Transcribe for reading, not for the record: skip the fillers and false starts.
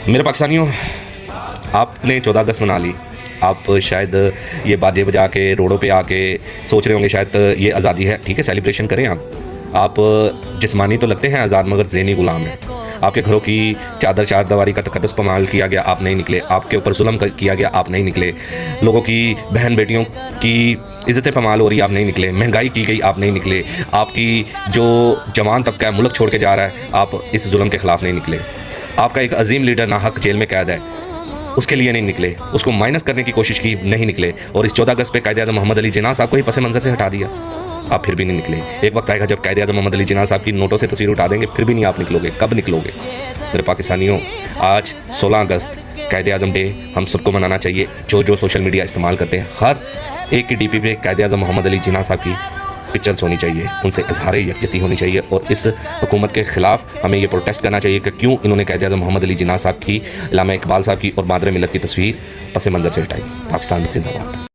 میرے پاکستانیوں، آپ نے 14 اگست منا لی. آپ شاید یہ باجے بجا کے روڈوں پہ آ کے سوچ رہے ہوں گے شاید یہ آزادی ہے. ٹھیک ہے، سیلیبریشن کریں. آپ جسمانی تو لگتے ہیں آزاد مگر ذہنی غلام ہیں. آپ کے گھروں کی چار دیواری کا تقدس پامال کیا گیا، آپ نہیں نکلے. آپ کے اوپر ظلم کیا گیا، آپ نہیں نکلے. لوگوں کی بہن بیٹیوں کی عزتیں پامال ہو رہی، آپ نہیں نکلے. مہنگائی کی گئی، آپ نہیں نکلے. آپ کی جو جوان طبقہ ہے ملک چھوڑ کے جا رہا ہے، آپ اس ظلم کے خلاف نہیں نکلے. آپ کا ایک عظیم لیڈر ناحق جیل میں قید ہے، اس کے لیے نہیں نکلے. اس کو مائنس کرنے کی کوشش کی، نہیں نکلے. اور اس 14 اگست پہ قائد اعظم محمد علی جناح صاحب کو ہی پس منظر سے ہٹا دیا، آپ پھر بھی نہیں نکلے. ایک وقت آئے گا جب قائد اعظم محمد علی جناح صاحب کی نوٹوں سے تصویر اٹھا دیں گے، پھر بھی نہیں آپ نکلو گے. کب نکلو گے؟ میرے پاکستانیوں، آج 16 اگست قائد اعظم ڈے ہم سب کو منانا چاہیے. جو سوشل میڈیا استعمال کرتے ہیں، ہر ایک کی ڈی پی پہ قائد اعظم محمد علی جناح صاحب کی پکچرز ہونی چاہیے. ان سے اظہار یکجہتی ہونی چاہیے. اور اس حکومت کے خلاف ہمیں یہ پروٹیسٹ کرنا چاہیے کہ کیوں انہوں نے قائد اعظم محمد علی جناح صاحب کی، علامہ اقبال صاحب کی اور مادر ملت کی تصویر پس منظر سے ہٹائی. پاکستان زندہ باد.